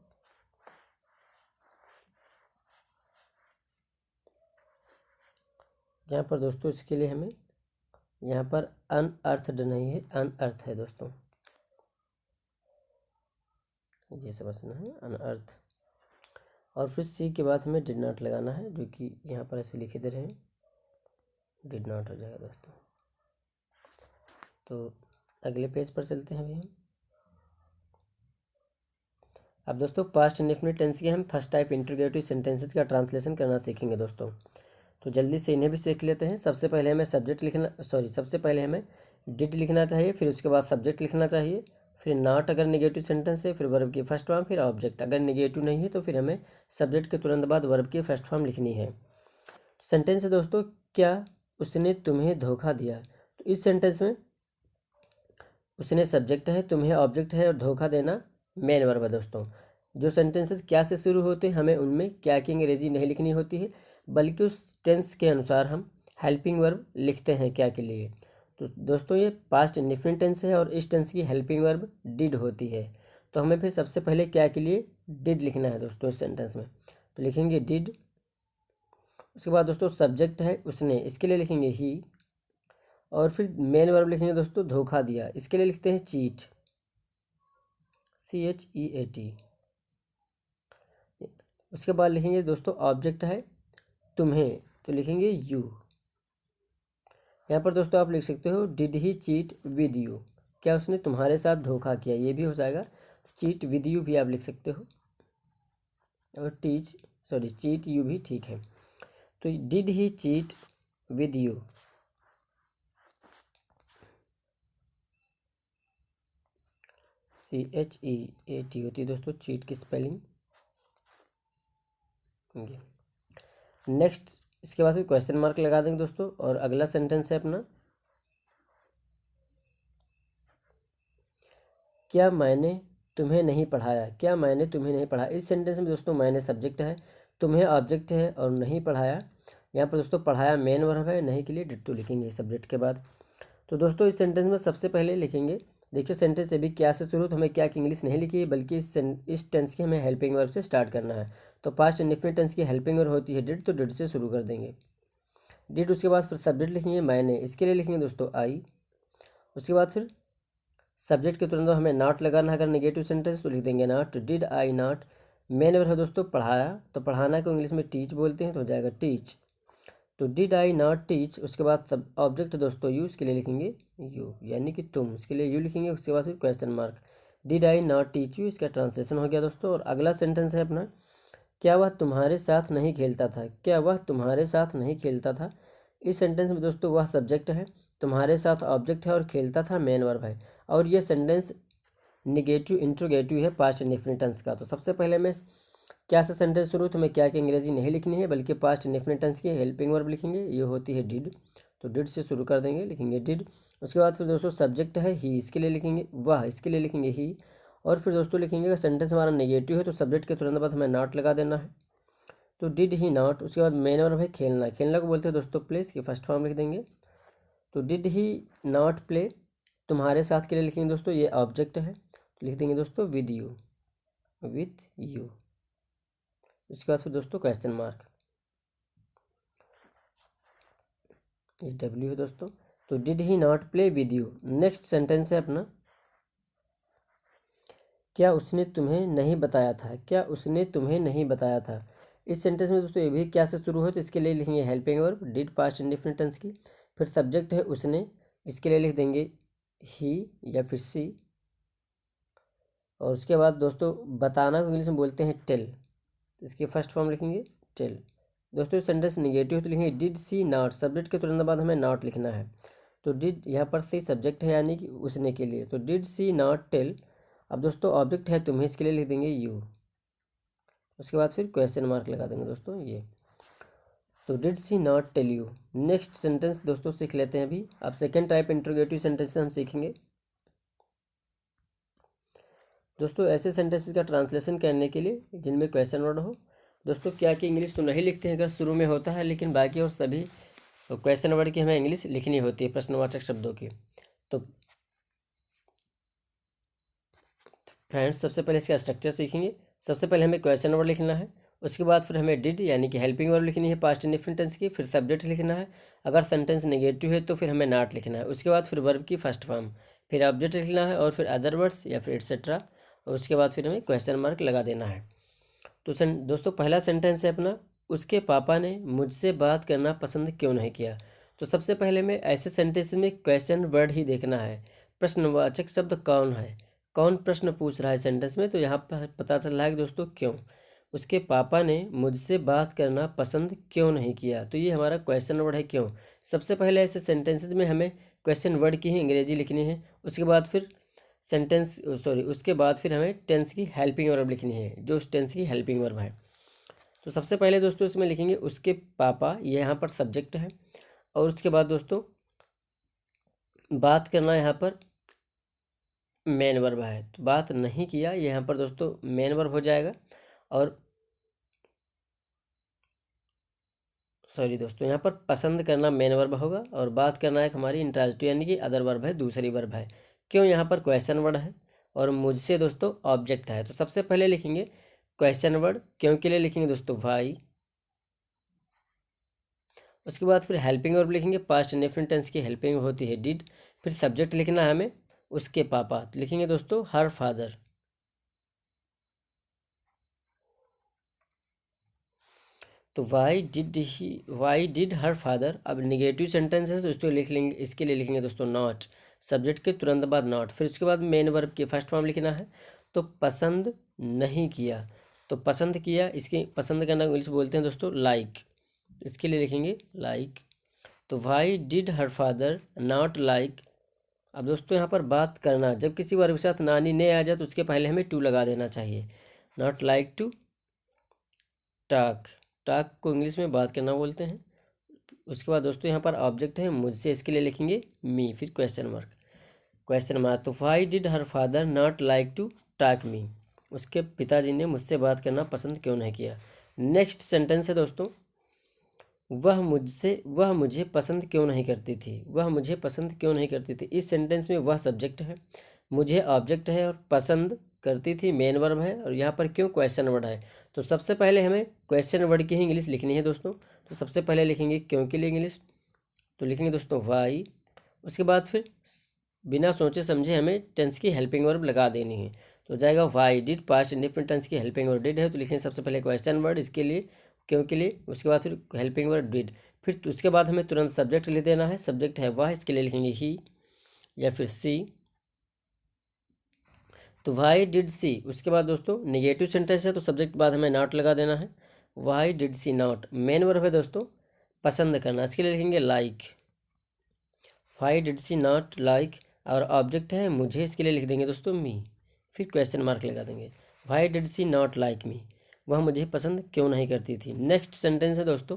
यहाँ पर दोस्तों इसके लिए हमें यहाँ पर अनअर्थड नहीं है, अनअर्थ है दोस्तों, ये समझना है अनअर्थ। और फिर सी के बाद हमें डिड नॉट लगाना है, जो कि यहाँ पर ऐसे लिखे दे रहे हैं, डिड नॉट हो जाएगा दोस्तों। तो अगले पेज पर चलते हैं अभी हम। अब दोस्तों पास्ट इंडेफिनिट टेंस के हम फर्स्ट टाइप इंटरोगेटिव सेंटेंसेस का ट्रांसलेशन करना सीखेंगे दोस्तों। तो जल्दी से इन्हें भी सीख लेते हैं। सबसे पहले हमें सबसे पहले हमें डिड लिखना चाहिए, फिर उसके बाद सब्जेक्ट लिखना चाहिए, फिर नॉट अगर नेगेटिव सेंटेंस है, फिर वर्ब की फर्स्ट फॉर्म, फिर ऑब्जेक्ट। अगर नेगेटिव नहीं है तो फिर हमें सब्जेक्ट के तुरंत बाद वर्ब की फर्स्ट फॉर्म लिखनी है। सेंटेंस है दोस्तों, क्या उसने तुम्हें धोखा दिया। तो इस सेंटेंस में उसने सब्जेक्ट है, तुम्हें ऑब्जेक्ट है और धोखा देना मेन वर्ब है दोस्तों। जो सेंटेंसेस क्या से शुरू होते हैं हमें उनमें क्या की अंग्रेजी नहीं लिखनी होती है, बल्कि उस टेंस के अनुसार हम हेल्पिंग वर्ब लिखते हैं क्या के लिए। तो दोस्तों ये पास्ट इंडेफिनिट टेंस है और इस टेंस की हेल्पिंग वर्ब डिड होती है। तो हमें फिर सबसे पहले क्या के लिए डिड लिखना है दोस्तों इस सेंटेंस में। तो लिखेंगे डिड, उसके बाद दोस्तों सब्जेक्ट है उसने, इसके लिए लिखेंगे ही, और फिर मेन वर्ब लिखेंगे दोस्तों धोखा दिया, इसके लिए लिखते हैं चीट, CHEAT। उसके बाद लिखेंगे दोस्तों ऑब्जेक्ट है तुम्हें, तो लिखेंगे यू। यहाँ पर दोस्तों आप लिख सकते हो did he cheat with you, क्या उसने तुम्हारे साथ धोखा किया, ये भी हो जाएगा। चीट विद यू भी आप लिख सकते हो, और चीट यू भी ठीक है। तो did he cheat with you, CHEAT होती है दोस्तों चीट की स्पेलिंग। नेक्स्ट इसके बाद फिर क्वेश्चन मार्क लगा देंगे दोस्तों। और अगला सेंटेंस है अपना, क्या मैंने तुम्हें नहीं पढ़ाया, क्या मैंने तुम्हें नहीं पढ़ाया। इस सेंटेंस में दोस्तों मैंने सब्जेक्ट है, तुम्हें ऑब्जेक्ट है और नहीं पढ़ाया, यहाँ पर दोस्तों पढ़ाया मेन वर्ब है, नहीं के लिए डिट्टो लिखेंगे सब्जेक्ट के बाद। तो दोस्तों इस सेंटेंस में सबसे पहले लिखेंगे, देखिए सेंटेंस अभी क्या से शुरू, तो हमें क्या की इंग्लिश नहीं लिखी है, बल्कि इस टेंस की हमें हेल्पिंग वर्ब से स्टार्ट करना है। तो पास्ट इंडेफिनिट टेंस की हेल्पिंग वर्ब होती है डिड, तो डिड से शुरू कर देंगे डिड। उसके बाद फिर सब्जेक्ट लिखेंगे मैंने, इसके लिए लिखेंगे दोस्तों आई। उसके बाद फिर सब्जेक्ट के तुरंत हमें नॉट लगाना है, अगर नेगेटिव सेंटेंस तो लिख देंगे not, did I not. Main verb है दोस्तों पढ़ाया, तो पढ़ाना को इंग्लिश में टीच बोलते हैं, तो हो जाएगा टीच। तो डिड आई नॉट टीच। उसके बाद सब ऑब्जेक्ट दोस्तों यू, इसके लिए लिखेंगे यू यानी कि तुम, इसके लिए यू लिखेंगे। उसके बाद फिर question mark, did I not teach you, इसका ट्रांसलेशन हो गया दोस्तों। और अगला सेंटेंस है अपना, क्या वह तुम्हारे साथ नहीं खेलता था, क्या वह तुम्हारे साथ नहीं खेलता था। इस सेंटेंस में दोस्तों वह सब्जेक्ट है, तुम्हारे साथ ऑब्जेक्ट है और खेलता था मेन वर्ब है। और ये सेंटेंस निगेटिव इंट्रोगेटिव है पास्ट इंडेफिनिट टेंस का। तो सबसे पहले मैं क्या से सेंटेंस शुरू, तो मैं क्या की अंग्रेजी नहीं लिखनी है, बल्कि पास्ट इंडेफिनिट टेंस की हेल्पिंग वर्ब लिखेंगे, ये होती है डिड। तो डिड से शुरू कर देंगे, लिखेंगे डिड। उसके बाद फिर दोस्तों सब्जेक्ट है ही, इसके लिए लिखेंगे वह, इसके लिए लिखेंगे ही। और फिर दोस्तों लिखेंगे अगर सेंटेंस हमारा नेगेटिव है तो सब्जेक्ट के तुरंत बाद हमें नॉट लगा देना है, तो डिड ही नॉट। उसके बाद मेन वर्ब है खेलना, खेलना को बोलते हैं दोस्तों प्ले, इसकी फर्स्ट फॉर्म लिख देंगे। तो डिड ही नॉट प्ले, तुम्हारे साथ के लिए लिखेंगे दोस्तों ये ऑब्जेक्ट है, तो लिख देंगे दोस्तों विद यू, विद यू। उसके बाद फिर दोस्तों क्वेश्चन मार्क, ये डब्ल्यू है दोस्तों। तो did he not play with you. Next sentence है अपना, क्या उसने तुम्हें नहीं बताया था, क्या उसने तुम्हें नहीं बताया था। इस सेंटेंस में दोस्तों ये भी क्या से शुरू हो, तो इसके लिए लिखेंगे helping verb did past indefinite tense की। फिर सब्जेक्ट है उसने, इसके लिए लिख देंगे ही या फिर सी। और उसके बाद दोस्तों बताना को इंग्लिश में बोलते हैं टेल, इसकी फर्स्ट फॉर्म लिखेंगे टेल। दोस्तों सेंटेंस निगेटिव तो लिखेंगे डिड सी नॉट, सब्जेक्ट के तुरंत बाद हमें नॉट लिखना है। तो डिड यहाँ पर सी सब्जेक्ट है यानी कि उसने के लिए, तो डिड सी नॉट टेल। अब दोस्तों ऑब्जेक्ट है तुम्हें, इसके लिए लिख देंगे यू। उसके बाद फिर क्वेश्चन मार्क लगा देंगे दोस्तों ये। तो did she not tell you. Next sentence दोस्तों सीख लेते हैं अभी। अब सेकेंड टाइप इंट्रोगेटिव सेंटेंस हम सीखेंगे दोस्तों। ऐसे सेंटेंसेस का ट्रांसलेशन करने के लिए जिनमें क्वेश्चन वर्ड हो। दोस्तों क्या कि इंग्लिश तो नहीं लिखते हैं अगर शुरू में होता है, लेकिन बाकी और सभी तो क्वेश्चन वर्ड की हमें इंग्लिश लिखनी होती है प्रश्नवाचक शब्दों की। तो फ्रेंड्स सबसे पहले इसका स्ट्रक्चर सीखेंगे। सबसे पहले हमें क्वेश्चन वर्ड लिखना है, उसके बाद फिर हमें डिड यानी कि हेल्पिंग वर्ब लिखनी है पास्ट इंडेफिनिट टेंस की, फिर सब्जेक्ट लिखना है, अगर सेंटेंस नेगेटिव है तो फिर हमें नॉट लिखना है, उसके बाद फिर वर्ब की फर्स्ट फॉर्म, फिर ऑब्जेक्ट लिखना है और फिर अदर वर्ड्स या फिर एटसेट्रा, और उसके बाद फिर हमें क्वेश्चन मार्क लगा देना है। तो दोस्तों पहला सेंटेंस है अपना, उसके पापा ने मुझसे बात करना पसंद क्यों नहीं किया। तो सबसे पहले में ऐसे सेंटेंस में क्वेश्चन वर्ड ही देखना है, प्रश्नवाचक शब्द कौन है, कौन प्रश्न पूछ रहा है सेंटेंस में। तो यहाँ पर पता चल रहा है कि दोस्तों क्यों, उसके पापा ने मुझसे बात करना पसंद क्यों नहीं किया, तो ये हमारा क्वेश्चन वर्ड है क्यों। सबसे पहले ऐसे सेंटेंसेज में हमें क्वेश्चन वर्ड की ही अंग्रेजी लिखनी है, उसके बाद फिर उसके बाद फिर हमें टेंस की हेल्पिंग वर्ब लिखनी है, जो उस टेंस की हेल्पिंग वर्ब है। तो सबसे पहले दोस्तों इसमें लिखेंगे उसके पापा, ये यहाँ पर सब्जेक्ट है, और उसके बाद दोस्तों बात करना यहाँ पर मेन वर्ब है, तो बात नहीं किया ये यहाँ पर दोस्तों मेन वर्ब हो जाएगा। और दोस्तों यहाँ पर पसंद करना मेन वर्ब होगा, और बात करना एक हमारी इंट्रांजिटिव यानी कि अदर वर्ब है, दूसरी वर्ब है। क्यों यहाँ पर क्वेश्चन वर्ड है, और मुझसे दोस्तों ऑब्जेक्ट है। तो सबसे पहले लिखेंगे क्वेश्चन वर्ड, क्यों के लिए लिखेंगे दोस्तों वाई, उसके बाद फिर हेल्पिंग वर्ब लिखेंगे, पास्ट इंडेफिनिट टेंस की हेल्पिंग होती है डिड, फिर सब्जेक्ट लिखना है हमें उसके पापा, तो लिखेंगे दोस्तों हर फादर। तो वाई डिड हर फादर। अब निगेटिव सेंटेंस है तो इसको लिख लेंगे, इसके लिए लिखेंगे दोस्तों नॉट, सब्जेक्ट के तुरंत बाद नॉट, फिर उसके बाद मेन वर्ब की फर्स्ट फॉर्म लिखना है। तो पसंद नहीं किया, तो पसंद किया, इसकी पसंद करना इंग्लिश बोलते हैं दोस्तों लाइक, इसके लिए लिखेंगे लाइक। तो why did her father not like. अब दोस्तों यहाँ पर बात करना, जब किसी वर्ब के साथ नानी ने आ जाए तो उसके पहले हमें टू लगा देना चाहिए, not like to talk, talk को इंग्लिश में बात करना बोलते हैं। उसके बाद दोस्तों यहाँ पर ऑब्जेक्ट है मुझसे, इसके लिए लिखेंगे मी, फिर क्वेश्चन मार्क। तो why did her father not like to talk me, उसके पिताजी ने मुझसे बात करना पसंद क्यों नहीं किया। नेक्स्ट सेंटेंस है दोस्तों, वह मुझे पसंद क्यों नहीं करती थी, वह मुझे पसंद क्यों नहीं करती थी। इस सेंटेंस में वह सब्जेक्ट है, मुझे ऑब्जेक्ट है, और पसंद करती थी मेन वर्ब है, और यहाँ पर क्यों क्वेश्चन वर्ड है। तो सबसे पहले हमें क्वेश्चन वर्ड की ही इंग्लिश लिखनी है दोस्तों। तो सबसे पहले लिखेंगे क्यों के लिए इंग्लिश, तो लिखेंगे दोस्तों वाई, उसके बाद फिर बिना सोचे समझे हमें टेंस की हेल्पिंग वर्ब लगा देनी है। तो जाएगा why did, past indefinite tense की हेल्पिंग वर्ब डिड है, तो लिखेंगे सबसे पहले क्वेश्चन वर्ड इसके लिए क्यों के लिए, उसके बाद फिर हेल्पिंग वर्ड डिड, फिर उसके बाद हमें तुरंत सब्जेक्ट लिख देना है, सब्जेक्ट है वह, इसके लिए लिखेंगे ही या फिर सी। तो वाई डिड सी, उसके बाद दोस्तों नेगेटिव सेंटेंस है तो सब्जेक्ट बाद हमें नॉट लगा देना है, why did she not. Main verb है दोस्तों पसंद करना, इसके लिए लिखेंगे like, why did she not like, और ऑब्जेक्ट है मुझे, इसके लिए लिख देंगे दोस्तों मी, फिर क्वेश्चन मार्क लगा देंगे, why did she not like me, वह मुझे पसंद क्यों नहीं करती थी। नेक्स्ट सेंटेंस है दोस्तों,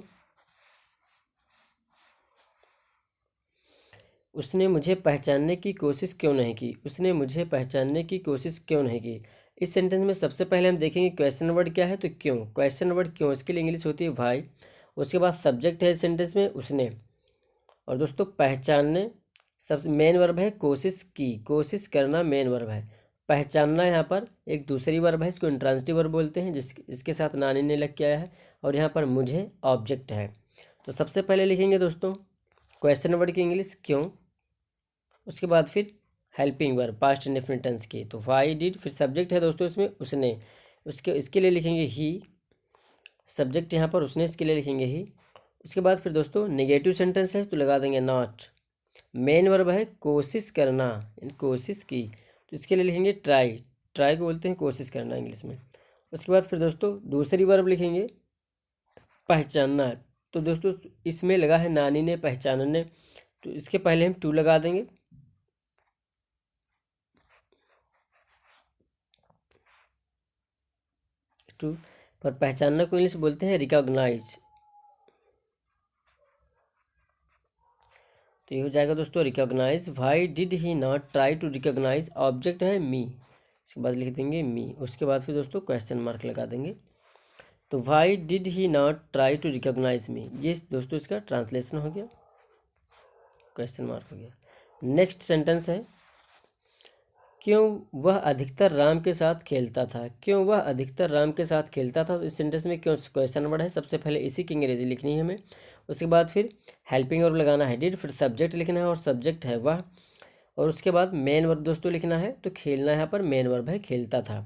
उसने मुझे पहचानने की कोशिश क्यों नहीं की, उसने मुझे पहचानने की कोशिश क्यों नहीं की। इस सेंटेंस में सबसे पहले हम देखेंगे क्वेश्चन वर्ड क्या है, तो क्यों, क्वेश्चन वर्ड क्यों, इसके लिए इंग्लिश होती है वाई, उसके बाद सब्जेक्ट है इस सेंटेंस में उसने, और दोस्तों पहचानने सबसे मेन वर्ब है कोशिश की, कोशिश करना मेन वर्ब है, पहचानना यहाँ पर एक दूसरी वर्ब है, इसको इंट्रांजिटिव वर्ब बोलते हैं, इसके साथ नानी ने लग के आया है, और यहाँ पर मुझे ऑब्जेक्ट है। तो सबसे पहले लिखेंगे दोस्तों क्वेश्चन वर्ड की इंग्लिश क्यों, उसके बाद फिर helping verb past indefinite tense की, तो वाई डिड, फिर सब्जेक्ट है दोस्तों इसमें उसने, इसके लिए लिखेंगे ही, सब्जेक्ट यहाँ पर उसने, इसके लिए लिखेंगे ही। उसके बाद फिर दोस्तों नेगेटिव सेंटेंस है तो लगा देंगे नॉट, मेन वर्ब है कोशिश करना, कोशिश की, तो इसके लिए लिखेंगे ट्राई, ट्राई को बोलते हैं कोशिश करना इंग्लिश में। उसके बाद फिर दोस्तों दूसरी वर्ब लिखेंगे पहचानना, तो दोस्तों इसमें लगा है नानी ने पहचानने, तो इसके पहले हम टू लगा देंगे, टू, पर पहचानना को इंग्लिश बोलते हैं रिकॉग्नाइज, तो ये हो जाएगा दोस्तों recognise, why did he not try to recognise, object है मी, इसके बाद लिख देंगे मी, उसके बाद फिर दोस्तों क्वेश्चन मार्क लगा देंगे। तो why did he not try to recognise me, ये दोस्तों इसका ट्रांसलेशन हो गया, क्वेश्चन मार्क हो गया। नेक्स्ट सेंटेंस है क्यों वह अधिकतर राम के साथ खेलता था, क्यों वह अधिकतर राम के साथ खेलता था। तो इस सेंटेंस में क्यों क्वेश्चन वर्ड है, सबसे पहले इसी की अंग्रेजी लिखनी है हमें, उसके बाद फिर हेल्पिंग वर्ब लगाना है डिड, फिर सब्जेक्ट लिखना है और सब्जेक्ट है वह, और उसके बाद मेन वर्ब दोस्तों लिखना है। तो खेलना यहाँ पर मेन वर्ब है, खेलता था,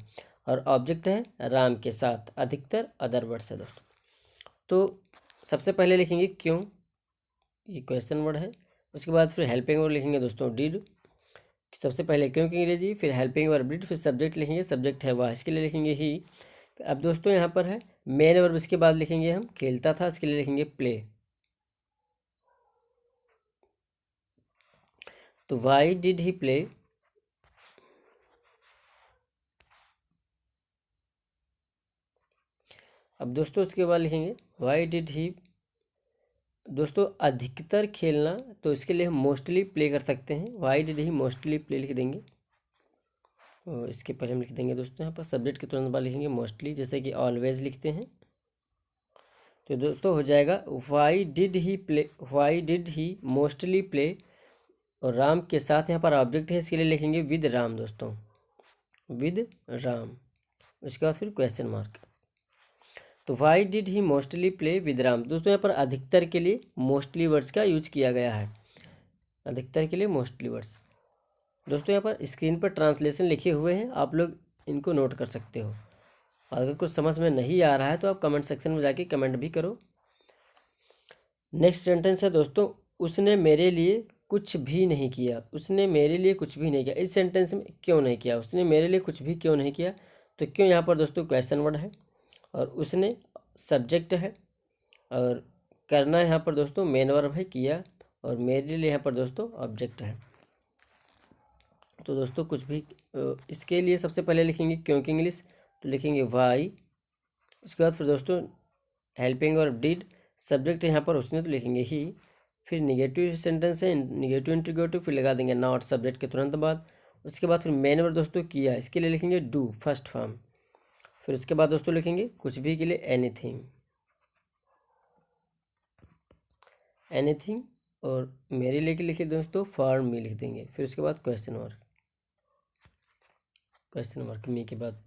और ऑब्जेक्ट है राम के साथ, अधिकतर अदर वर्ड्स है दोस्तों। तो सबसे पहले लिखेंगे क्यों, ये क्वेश्चन वर्ड है, उसके बाद फिर हेल्पिंग वर्ब लिखेंगे दोस्तों डिड, सबसे पहले क्यों की अंग्रेजी, फिर हेल्पिंग वर्ब डिड, फिर सब्जेक्ट लिखेंगे, सब्जेक्ट है वह, इसके लिए लिखेंगे ही। अब दोस्तों यहाँ पर है मेन वर्ब, इसके बाद लिखेंगे हम खेलता था, इसके लिए लिखेंगे प्ले। तो वाई डिड ही प्ले, अब दोस्तों उसके बाद लिखेंगे वाई डिड ही, दोस्तों अधिकतर खेलना, तो इसके लिए हम मोस्टली प्ले कर सकते हैं, Y did he mostly play लिख देंगे, और इसके पहले हम लिख देंगे दोस्तों यहाँ पर सब्जेक्ट के तुरंत बाद लिखेंगे मोस्टली, जैसे कि ऑलवेज लिखते हैं। तो दोस्तों हो जाएगा why did he play, Y did he mostly play, और राम के साथ यहाँ पर ऑब्जेक्ट है, इसके लिए लिखेंगे विद राम दोस्तों, विद राम, उसके बाद फिर क्वेश्चन मार्क। तो why did he mostly play with Ram, दोस्तों यहाँ पर अधिकतर के लिए मोस्टली वर्ड्स का यूज किया गया है, अधिकतर के लिए मोस्टली वर्ड्स। दोस्तों यहाँ पर स्क्रीन पर ट्रांसलेशन लिखे हुए हैं, आप लोग इनको नोट कर सकते हो, अगर कुछ समझ में नहीं आ रहा है तो आप कमेंट सेक्शन में जाके कमेंट भी करो। नेक्स्ट सेंटेंस है दोस्तों उसने मेरे लिए कुछ भी नहीं किया, उसने मेरे लिए कुछ भी नहीं किया। इस सेंटेंस में क्यों नहीं किया, उसने मेरे लिए कुछ भी क्यों नहीं किया, तो क्यों यहाँ पर दोस्तों क्वेश्चन वर्ड है, और उसने सब्जेक्ट है, और करना यहाँ पर दोस्तों मेन वर्ब है किया, और मेरे लिए यहाँ पर दोस्तों ऑब्जेक्ट है। तो दोस्तों कुछ भी इसके लिए सबसे पहले लिखेंगे क्योंकि इंग्लिश, तो लिखेंगे वाई, उसके बाद फिर दोस्तों हेल्पिंग वर्ब डिड, सब्जेक्ट यहाँ पर उसने, तो लिखेंगे ही, फिर निगेटिव सेंटेंस है निगेटिव इंटीग्रेटिव, फिर लगा देंगे नॉट सब्जेक्ट के तुरंत बाद, उसके बाद फिर मेन वर्ब दोस्तों किया, इसके लिए लिखेंगे डू फर्स्ट फॉर्म, फिर उसके बाद दोस्तों लिखेंगे कुछ भी के लिए एनीथिंग, एनीथिंग, और मेरे लिए लिखे दोस्तों फॉर मी लिख देंगे, फिर उसके बाद question mark, question mark me के बाद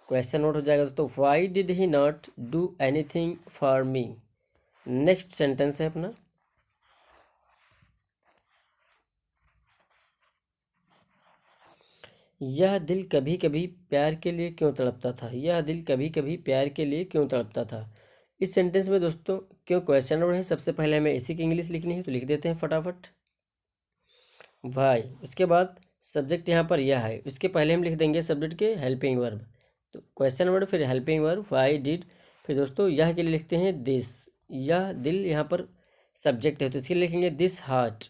क्वेश्चन नोट हो जाएगा दोस्तों Y did he not do anything for me. Next sentence है अपना यह दिल कभी कभी प्यार के लिए क्यों तड़पता था, यह दिल कभी कभी प्यार के लिए क्यों तड़पता था। इस सेंटेंस में दोस्तों क्यों क्वेश्चन वर्ड है, सबसे पहले हमें इसी की इंग्लिश लिखनी है, तो लिख देते हैं फटाफट वाई, उसके बाद सब्जेक्ट यहाँ पर यह है, उसके पहले हम लिख देंगे सब्जेक्ट के हेल्पिंग वर्ब, तो क्वेश्चन वर्ड फिर हेल्पिंग वर्ब वाई डिड, फिर दोस्तों यह के लिए लिखते हैं दिस, यह दिल यहाँ पर सब्जेक्ट है, तो इसके लिए लिखेंगे दिस हार्ट,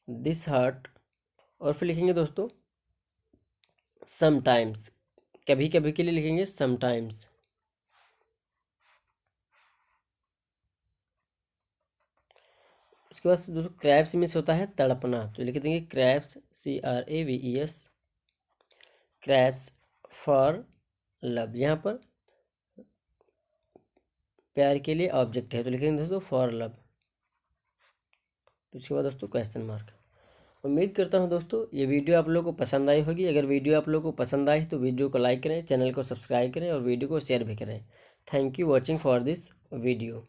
दिस हार्ट, और फिर लिखेंगे दोस्तों समटाइम्स, कभी कभी के लिए लिखेंगे समटाइम्स, उसके बाद दोस्तों क्रैप्स मिस होता है तड़पना, तो लिख देंगे craps CRAVES, craps for love, यहाँ पर प्यार के लिए ऑब्जेक्ट है, तो लिखेंगे दोस्तों फॉर लव, तो उसके बाद दोस्तों क्वेश्चन मार्क। उम्मीद करता हूँ दोस्तों ये वीडियो आप लोगों को पसंद आई होगी, अगर वीडियो आप लोगों को पसंद आई तो वीडियो को लाइक करें, चैनल को सब्सक्राइब करें और वीडियो को शेयर भी करें। Thank you watching for this video.